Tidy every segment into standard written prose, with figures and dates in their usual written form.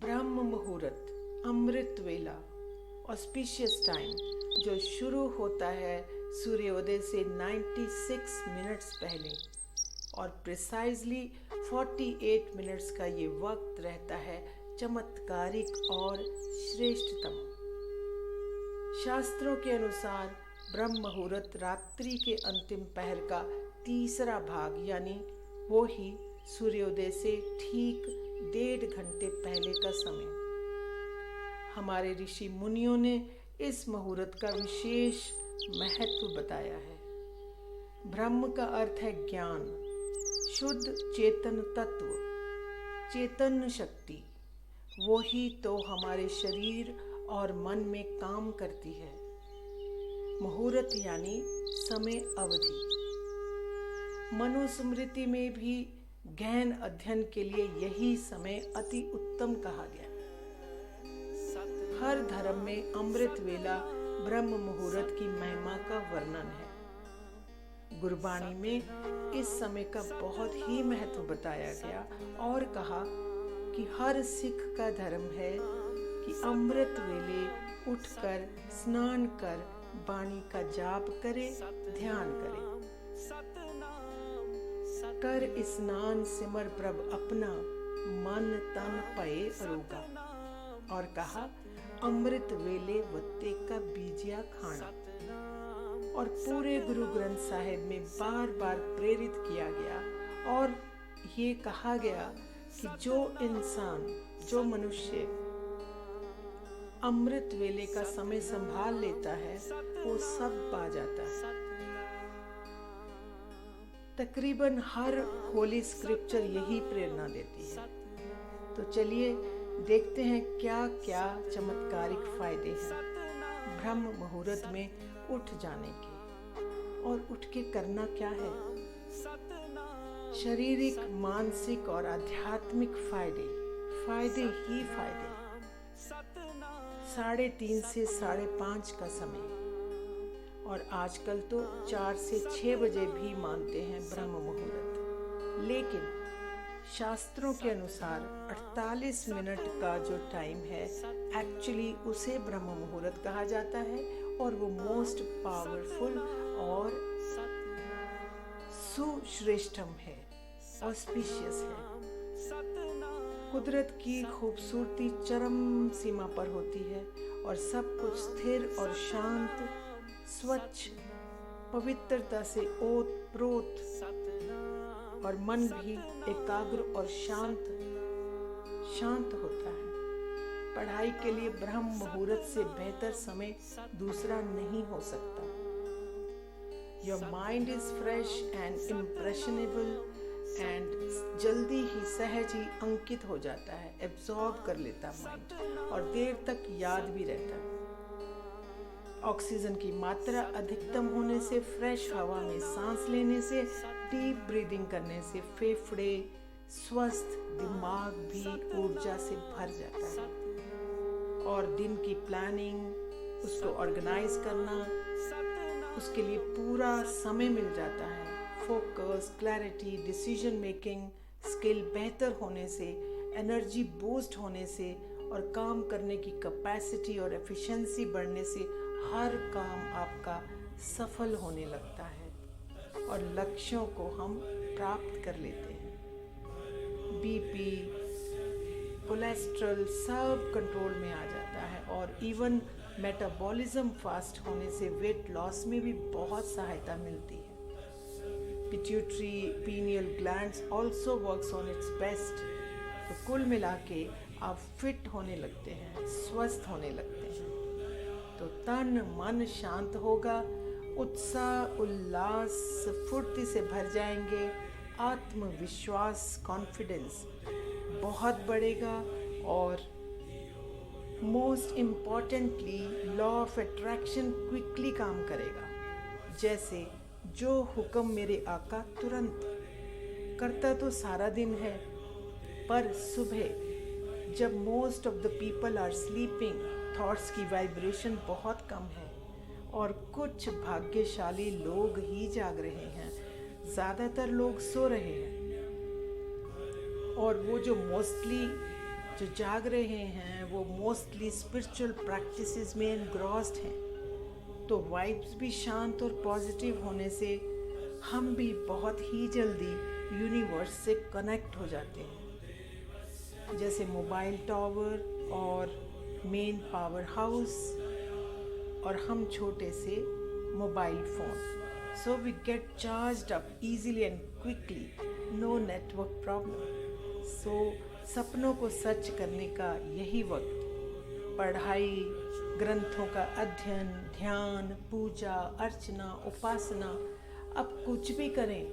ब्रह्म मुहूर्त, अमृत वेला, auspicious time जो शुरू होता है सूर्योदय से 96 मिनट्स पहले और प्रिसाइजली 48 मिनट्स का ये वक्त रहता है चमत्कारिक और श्रेष्ठतम। शास्त्रों के अनुसार ब्रह्म मुहूर्त रात्रि के अंतिम पहर का तीसरा भाग यानी वो ही सूर्योदय से ठीक 1.5 घंटे पहले का समय। हमारे ऋषि मुनियों ने इस मुहूर्त का विशेष महत्व बताया है। ब्रह्म का अर्थ है ज्ञान, शुद्ध चेतन तत्व, चेतन शक्ति। वो ही तो हमारे शरीर और मन में काम करती है। मुहूर्त यानी समय अवधि। मनुस्मृति में भी गहन अध्ययन के लिए यही समय अति उत्तम कहा गया। हर धर्म में अमृत वेला ब्रह्म मुहूर्त की महिमा का वर्णन है। गुरबाणी में इस समय का बहुत ही महत्व बताया गया और कहा कि हर सिख का धर्म है कि अमृत वेले उठकर स्नान कर वाणी का जाप करे, ध्यान करे। कर स्नान सिमर प्रभ अपना, मन तन पए अरोगा। और कहा अमृत वेले वत्ते का बीजिया खाना। और पूरे गुरु ग्रंथ साहिब में बार बार प्रेरित किया गया और ये कहा गया कि जो इंसान, जो मनुष्य अमृत वेले का समय संभाल लेता है वो सब पा जाता है। तकरीबन हर होली स्क्रिप्चर यही प्रेरणा देती है। तो चलिए देखते हैं क्या क्या चमत्कारिक फायदे हैं ब्रह्म मुहूर्त में उठ जाने के। और उठ के करना क्या है? शारीरिक, मानसिक और आध्यात्मिक फायदे ही फायदे। 3:30 से 5:30 का समय और आजकल तो 4 से 6 बजे भी मानते हैं ब्रह्म मुहूर्त। लेकिन शास्त्रों के अनुसार 48 मिनट का जो टाइम है एक्चुअली उसे ब्रह्म मुहूर्त कहा जाता है और वो मोस्ट पावरफुल और सुश्रेष्ठम है, ऑस्पिशियस है। कुदरत की खूबसूरती चरम सीमा पर होती है और सब कुछ स्थिर और शांत, स्वच्छ, पवित्रता से ओत प्रोत और मन भी एकाग्र और शांत होता है। पढ़ाई के लिए ब्रह्म मुहूर्त से बेहतर समय दूसरा नहीं हो सकता। Your mind is fresh and impressionable and जल्दी ही सहज ही अंकित हो जाता है, एब्जॉर्ब कर लेता माइंड और देर तक याद भी रहता है। ऑक्सीजन की मात्रा अधिकतम होने से, फ्रेश हवा में सांस लेने से, डीप ब्रीदिंग करने से फेफड़े स्वस्थ, दिमाग भी ऊर्जा से भर जाता है और दिन की प्लानिंग, उसको ऑर्गेनाइज करना, उसके लिए पूरा समय मिल जाता है। Focus, clarity, decision making skill बेहतर होने से, एनर्जी बूस्ट होने से और काम करने की कैपेसिटी और एफिशिएंसी बढ़ने से हर काम आपका सफल होने लगता है और लक्ष्यों को हम प्राप्त कर लेते हैं। बीपी, कोलेस्ट्रॉल सब कंट्रोल में आ जाता है और इवन मेटाबॉलिज्म फास्ट होने से वेट लॉस में भी बहुत सहायता मिलती है। Pituitary pineal glands also works on it's best. तो कुल मिला के आप फिट होने लगते हैं, स्वस्थ होने लगते हैं। तो तन मन शांत होगा, उत्साह उल्लास फुर्ती से भर जाएंगे, आत्मविश्वास कॉन्फिडेंस बहुत बढ़ेगा और most importantly law of attraction quickly काम करेगा। जैसे जो हुक्म मेरे आका तुरंत करता तो सारा दिन है, पर सुबह जब most of the people are sleeping, thoughts की वाइब्रेशन बहुत कम है और कुछ भाग्यशाली लोग ही जाग रहे हैं, ज़्यादातर लोग सो रहे हैं। और वो जो मोस्टली जो जाग रहे हैं वो मोस्टली स्पिरिचुअल प्रैक्टिसेस में एनग्रॉस्ड हैं, तो वाइब्स भी शांत और पॉजिटिव होने से हम भी बहुत ही जल्दी यूनिवर्स से कनेक्ट हो जाते हैं, जैसे मोबाइल टावर और मेन पावर हाउस और हम छोटे से mobile phone. So we get charged up easily and quickly, no network problem. So सपनों को सच करने का यही वक्त। पढ़ाई, ग्रंथों का अध्ययन, ध्यान, पूजा अर्चना, उपासना, अब कुछ भी करें,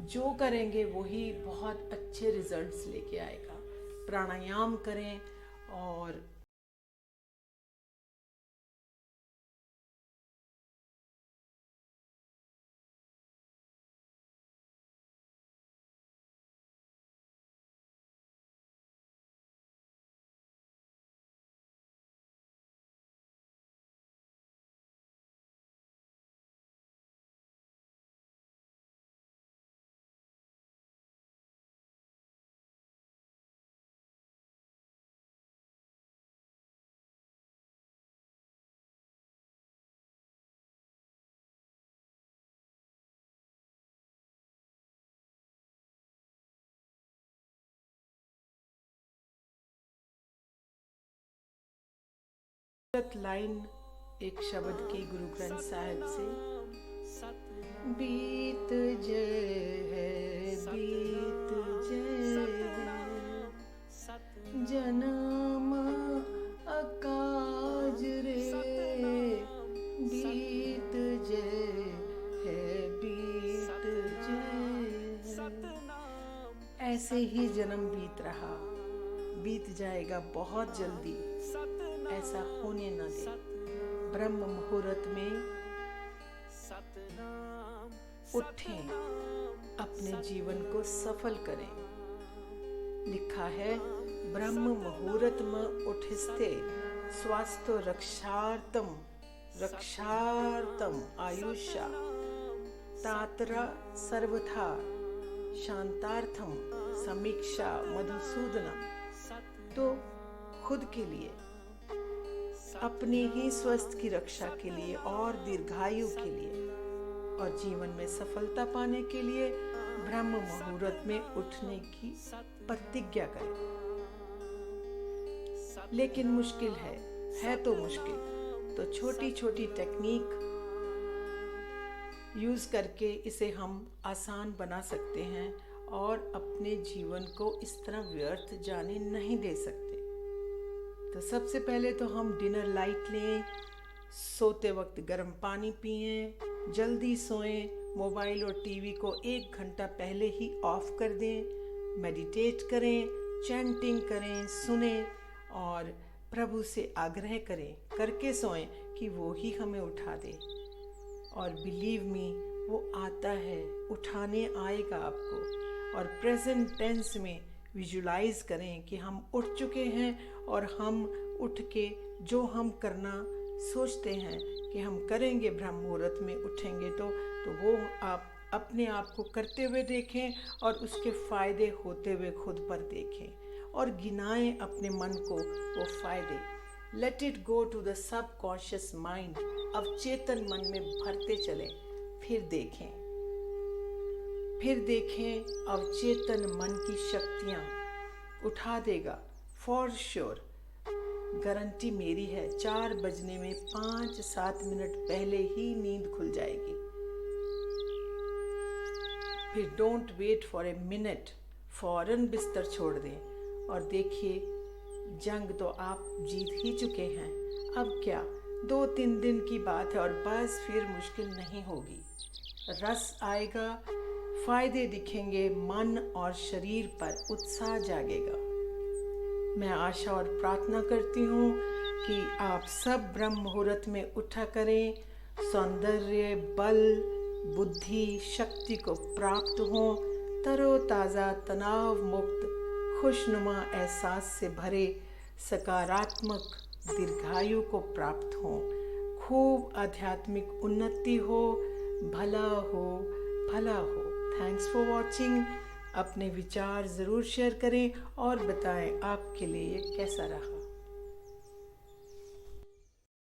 जो करेंगे वही बहुत अच्छे रिजल्ट्स लेके आएगा। प्राणायाम करें और लाइन एक शब्द की गुरु ग्रंथ साहिब से, बीत जय है, बीत जय है, जन्म अकाज रे, बीत जय है, बीत जय है। ऐसे ही जन्म बीत रहा, बीत जाएगा बहुत जल्दी, ऐसा होने न दे। ब्रह्म मुहूर्त में उठें, अपने जीवन को सफल करें। लिखा है, ब्रह्म मुहूर्त में उठस्ते स्वास्थ्य रक्षार्थम रक्षार्थम आयुष्या तात्रा सर्वथा शांतार्थम समीक्षा मधुसूदनम। तो खुद के लिए, अपने ही स्वास्थ्य की रक्षा के लिए और दीर्घायु के लिए और जीवन में सफलता पाने के लिए ब्रह्म मुहूर्त में उठने की प्रतिज्ञा करें। लेकिन मुश्किल है तो मुश्किल, तो छोटी छोटी टेक्निक यूज करके इसे हम आसान बना सकते हैं और अपने जीवन को इस तरह व्यर्थ जाने नहीं दे सकते। तो सबसे पहले तो हम डिनर लाइट लें, सोते वक्त गर्म पानी पिएं, जल्दी सोएं, मोबाइल और टीवी को 1 घंटा पहले ही ऑफ कर दें, मेडिटेट करें, चैंटिंग करें, सुने और प्रभु से आग्रह करें, करके सोएं कि वो ही हमें उठा दे। और बिलीव मी, वो आता है, उठाने आएगा आपको। और प्रेजेंट टेंस में विजुलाइज करें कि हम उठ चुके हैं और हम उठ के जो हम करना सोचते हैं कि हम करेंगे, ब्रह्म मुहूर्त में उठेंगे तो वो आप अपने आप को करते हुए देखें और उसके फ़ायदे होते हुए खुद पर देखें और गिनाएं अपने मन को वो फ़ायदे। Let it go to the subconscious mind, अवचेतन मन में भरते चलें, फिर देखें अवचेतन मन की शक्तियाँ उठा देगा। फॉर श्योर, गारंटी मेरी है, 4 बजने में 5-7 मिनट पहले ही नींद खुल जाएगी। फिर don't wait for a minute, फौरन बिस्तर छोड़ दें और देखिए जंग तो आप जीत ही चुके हैं। अब क्या, 2-3 दिन की बात है और बस फिर मुश्किल नहीं होगी। रस आएगा, फायदे दिखेंगे, मन और शरीर पर उत्साह जागेगा। मैं आशा और प्रार्थना करती हूँ कि आप सब ब्रह्म मुहूर्त में उठा करें, सौंदर्य, बल, बुद्धि, शक्ति को प्राप्त हों, तरोताज़ा, तनाव मुक्त, खुशनुमा एहसास से भरे सकारात्मक दीर्घायु को प्राप्त हों, खूब आध्यात्मिक उन्नति हो, भला हो, भला हो। Thanks for watching. अपने विचार ज़रूर शेयर करें और बताएं आपके लिए ये कैसा रहा।